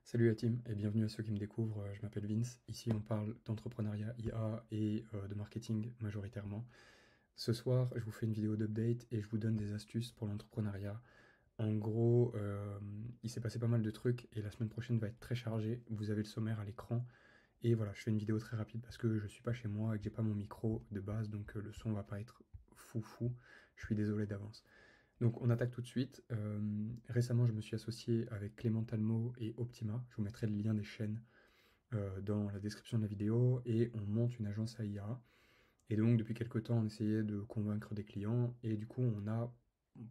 Salut la team et bienvenue à ceux qui me découvrent, je m'appelle Vince. Ici on parle d'entrepreneuriat IA et de marketing majoritairement. Ce soir je vous fais une vidéo d'update et je vous donne des astuces pour l'entrepreneuriat. En gros, il s'est passé pas mal de trucs et la semaine prochaine va être très chargée. Vous avez le sommaire à l'écran. Et voilà, je fais une vidéo très rapide parce que je suis pas chez moi et que j'ai pas mon micro de base, donc le son va pas être fou. Je suis désolé d'avance. Donc on attaque tout de suite. Récemment, je me suis associé avec Clément Talmo et Optima. Je vous mettrai le lien des chaînes dans la description de la vidéo. Et on monte une agence IA. Et donc depuis quelques temps, on essayait de convaincre des clients. Et du coup, on a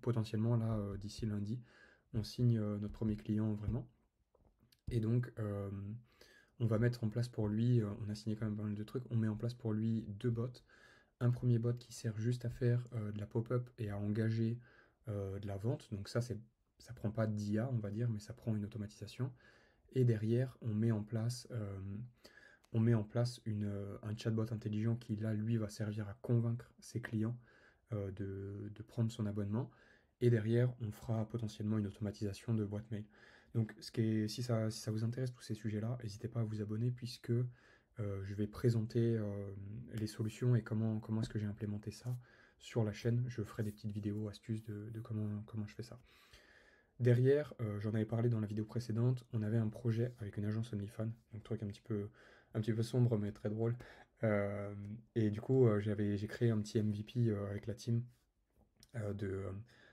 potentiellement, là, d'ici lundi, on signe notre premier client vraiment. Et donc, on va mettre en place pour lui, on a signé quand même pas mal de trucs, on met en place pour lui deux bots. Un premier bot qui sert juste à faire de la pop-up et à engager de la vente. Donc ça prend pas d'IA, on va dire, mais ça prend une automatisation. Et derrière, on met en place un chatbot intelligent qui, là, lui, va servir à convaincre ses clients de prendre son abonnement. Et derrière, on fera potentiellement une automatisation de boîte mail. Donc, si ça vous intéresse tous ces sujets-là, n'hésitez pas à vous abonner puisque je vais présenter les solutions et comment est-ce que j'ai implémenté ça sur la chaîne. Je ferai des petites vidéos, astuces de comment je fais ça. Derrière, j'en avais parlé dans la vidéo précédente, on avait un projet avec une agence OnlyFans, un truc un petit peu sombre mais très drôle. Euh, et du coup, j'ai créé un petit MVP avec la team euh, de, euh,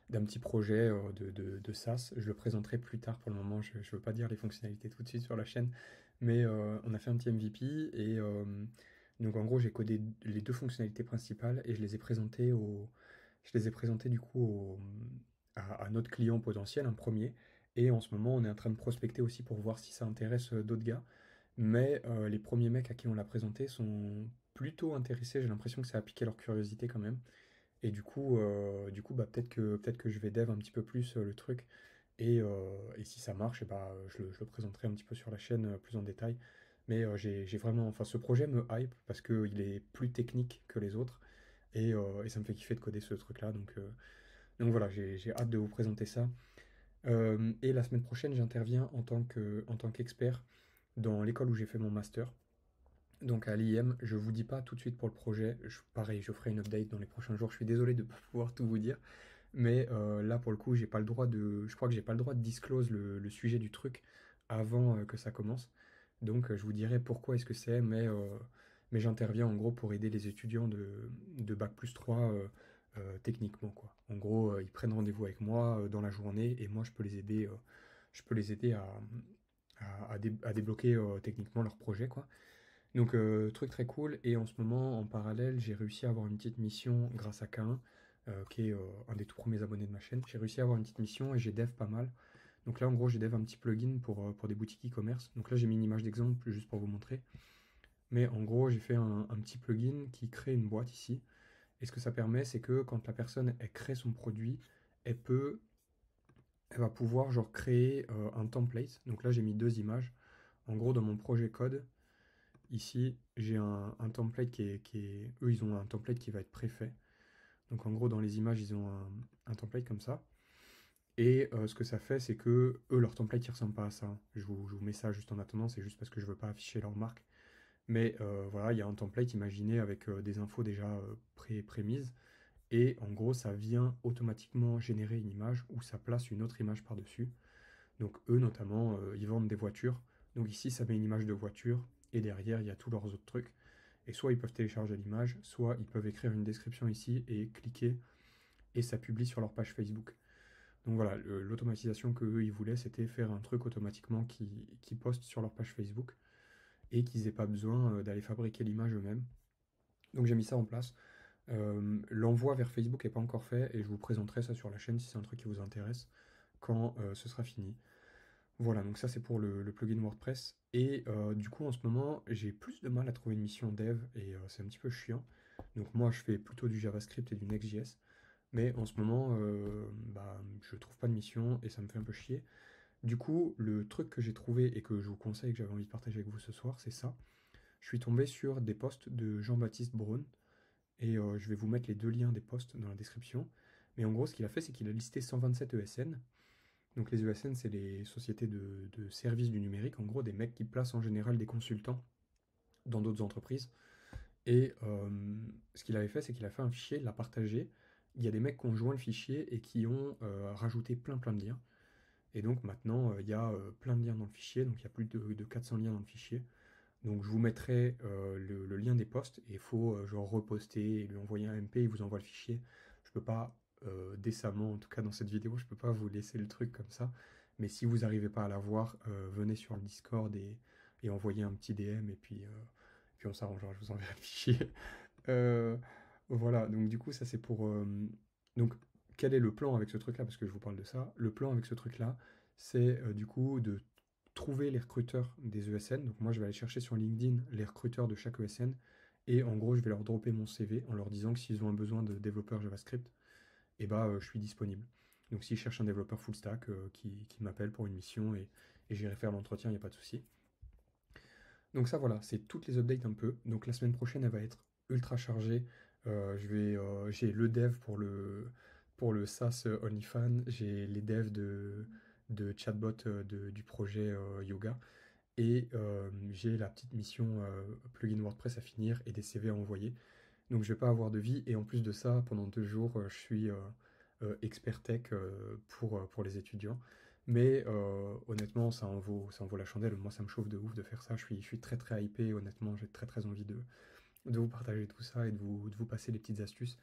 d'un petit projet de SaaS. Je le présenterai plus tard pour le moment, je ne veux pas dire les fonctionnalités tout de suite sur la chaîne, mais on a fait un petit MVP et donc en gros j'ai codé les deux fonctionnalités principales et je les ai présentées du coup à notre client potentiel, un premier. Et en ce moment, on est en train de prospecter aussi pour voir si ça intéresse d'autres gars. Mais les premiers mecs à qui on l'a présenté sont plutôt intéressés. J'ai l'impression que ça a piqué leur curiosité quand même. Et du coup bah, peut-être que je vais dev un petit peu plus le truc. Et si ça marche, et bah, je le présenterai un petit peu sur la chaîne plus en détail. Mais j'ai vraiment, enfin, ce projet me hype parce qu'il est plus technique que les autres. Et ça me fait kiffer de coder ce truc-là. Donc voilà, j'ai hâte de vous présenter ça. Et la semaine prochaine, j'interviens en tant qu'expert dans l'école où j'ai fait mon master. Donc à l'IM, je vous dis pas tout de suite pour le projet. Pareil, je ferai une update dans les prochains jours. Je suis désolé de ne pas pouvoir tout vous dire. Mais là, pour le coup, j'ai pas le droit de. Je crois que j'ai pas le droit de disclose le sujet du truc avant que ça commence. Donc je vous dirai pourquoi est-ce que c'est, mais j'interviens en gros pour aider les étudiants de Bac+3 techniquement, quoi. En gros, ils prennent rendez-vous avec moi dans la journée et moi je peux les aider à débloquer techniquement leur projet, quoi. Donc, truc très cool. Et en ce moment, en parallèle, j'ai réussi à avoir une petite mission grâce à K1, qui est un des tout premiers abonnés de ma chaîne. J'ai réussi à avoir une petite mission et j'ai dev pas mal. Donc là, en gros, j'ai dev un petit plugin pour des boutiques e-commerce. Donc là, j'ai mis une image d'exemple juste pour vous montrer. Mais en gros, j'ai fait un petit plugin qui crée une boîte ici. Et ce que ça permet, c'est que quand la personne elle crée son produit, elle peut, elle va pouvoir genre créer un template. Donc là, j'ai mis deux images. En gros, dans mon projet code, ici, j'ai un template eux, ils ont un template qui va être préfet. Donc en gros, dans les images, ils ont un template comme ça. Et ce que ça fait, c'est que eux, leur template, il ressemble pas à ça. Je vous mets ça juste en attendant, c'est juste parce que je veux pas afficher leur marque. Mais voilà, il y a un template imaginé avec des infos déjà prémises. Et en gros, ça vient automatiquement générer une image où ça place une autre image par-dessus. Donc eux, notamment, ils vendent des voitures. Donc ici, ça met une image de voiture. Et derrière, il y a tous leurs autres trucs. Et soit ils peuvent télécharger l'image, soit ils peuvent écrire une description ici et cliquer. Et ça publie sur leur page Facebook. Donc voilà, l'automatisation que eux, ils voulaient, c'était faire un truc automatiquement qui poste sur leur page Facebook. Et qu'ils n'aient pas besoin d'aller fabriquer l'image eux-mêmes. Donc j'ai mis ça en place. L'envoi vers Facebook n'est pas encore fait. Et je vous présenterai ça sur la chaîne si c'est un truc qui vous intéresse quand ce sera fini. Voilà, donc ça c'est pour le plugin WordPress. Et du coup, en ce moment, j'ai plus de mal à trouver une mission dev et c'est un petit peu chiant. Donc moi, je fais plutôt du JavaScript et du Next.js. Mais en ce moment, bah, je trouve pas de mission et ça me fait un peu chier. Du coup, le truc que j'ai trouvé et que je vous conseille, que j'avais envie de partager avec vous ce soir, c'est ça. Je suis tombé sur des posts de Jean-Baptiste Braun et je vais vous mettre les deux liens des posts dans la description. Mais en gros, ce qu'il a fait, c'est qu'il a listé 127 ESN Donc les ESN, c'est les sociétés de services du numérique, en gros des mecs qui placent en général des consultants dans d'autres entreprises. Et ce qu'il avait fait, c'est qu'il a fait un fichier, il l'a partagé. Il y a des mecs qui ont joint le fichier et qui ont rajouté plein de liens. Et donc maintenant, il y a plein de liens dans le fichier, donc il y a plus de 400 liens dans le fichier. Donc je vous mettrai le lien des posts et il faut genre reposter et lui envoyer un MP, il vous envoie le fichier. Je peux pas décemment, en tout cas dans cette vidéo, je peux pas vous laisser le truc comme ça. Mais si vous n'arrivez pas à l'avoir, venez sur le Discord et envoyez un petit DM et puis on s'arrangera, je vous enverrai le fichier. Euh, voilà, donc du coup ça c'est pour... donc quel est le plan avec ce truc-là? Parce que je vous parle de ça. Le plan avec ce truc-là, c'est du coup de trouver les recruteurs des ESN. Donc moi, je vais aller chercher sur LinkedIn les recruteurs de chaque ESN. Et en gros, je vais leur dropper mon CV en leur disant que s'ils ont un besoin de développeur JavaScript, et bah, je suis disponible. Donc s'ils cherchent un développeur full stack qui m'appelle pour une mission et j'irai faire l'entretien, il n'y a pas de souci. Donc ça, voilà, c'est toutes les updates un peu. Donc la semaine prochaine, elle va être ultra chargée. J'ai le dev pour le SaaS OnlyFans, j'ai les devs de chatbot du projet Yoga. Et j'ai la petite mission plugin WordPress à finir et des CV à envoyer. Donc je vais pas avoir de vie. Et en plus de ça, pendant 2 jours, je suis expert tech pour les étudiants. Mais honnêtement, ça en vaut la chandelle. Moi, ça me chauffe de ouf de faire ça. Je suis très très hypé. Honnêtement, j'ai très très envie de vous partager tout ça et de vous passer les petites astuces.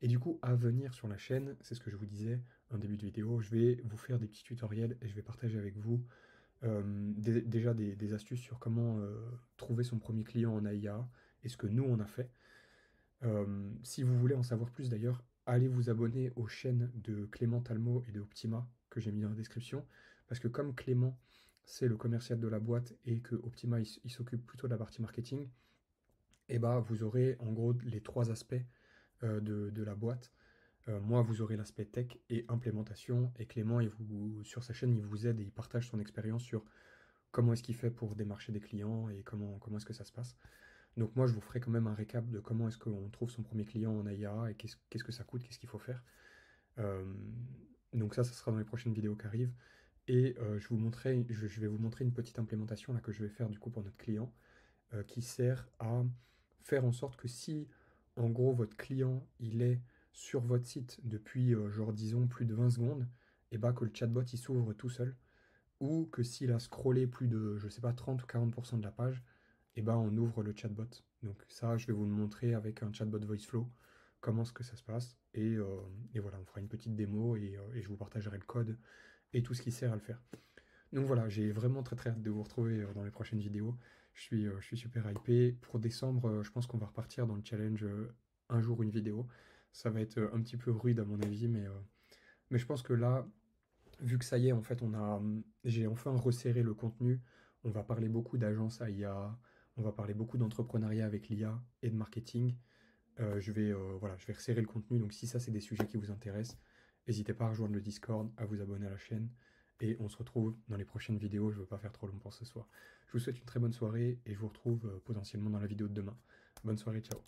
Et du coup, à venir sur la chaîne, c'est ce que je vous disais en début de vidéo, je vais vous faire des petits tutoriels et je vais partager avec vous déjà des astuces sur comment trouver son premier client en AIA et ce que nous on a fait. Si vous voulez en savoir plus d'ailleurs, allez vous abonner aux chaînes de Clément Talmo et de Optima que j'ai mis dans la description. Parce que comme Clément, c'est le commercial de la boîte et que Optima, il s'occupe plutôt de la partie marketing, et bah vous aurez en gros les trois aspects de la boîte. Moi, vous aurez l'aspect tech et implémentation. Et Clément, sur sa chaîne, il vous aide et il partage son expérience sur comment est-ce qu'il fait pour démarcher des clients et comment est-ce que ça se passe. Donc moi, je vous ferai quand même un récap de comment est-ce qu'on trouve son premier client en AIA et qu'est-ce que ça coûte, qu'est-ce qu'il faut faire. Euh, donc ça sera dans les prochaines vidéos qui arrivent. Et je vais vous montrer une petite implémentation là, que je vais faire du coup pour notre client qui sert à faire en sorte que si, en gros, votre client, il est sur votre site depuis, genre, disons, plus de 20 secondes, et bah que le chatbot, il s'ouvre tout seul ou que s'il a scrollé plus de, je sais pas, 30 ou 40% de la page, et ben on ouvre le chatbot. Donc ça, je vais vous le montrer avec un chatbot VoiceFlow, comment est-ce que ça se passe. Et voilà, on fera une petite démo et je vous partagerai le code et tout ce qui sert à le faire. Donc voilà, j'ai vraiment très très hâte de vous retrouver dans les prochaines vidéos. Je suis super hypé. Pour décembre, je pense qu'on va repartir dans le challenge un jour une vidéo. Ça va être un petit peu rude à mon avis, mais je pense que là, vu que ça y est, en fait, j'ai enfin resserré le contenu. On va parler beaucoup d'agence AIA, on va parler beaucoup d'entrepreneuriat avec l'IA et de marketing. Voilà, je vais resserrer le contenu. Donc, si ça, c'est des sujets qui vous intéressent, n'hésitez pas à rejoindre le Discord, à vous abonner à la chaîne. Et on se retrouve dans les prochaines vidéos. Je ne veux pas faire trop long pour ce soir. Je vous souhaite une très bonne soirée et je vous retrouve potentiellement dans la vidéo de demain. Bonne soirée, ciao.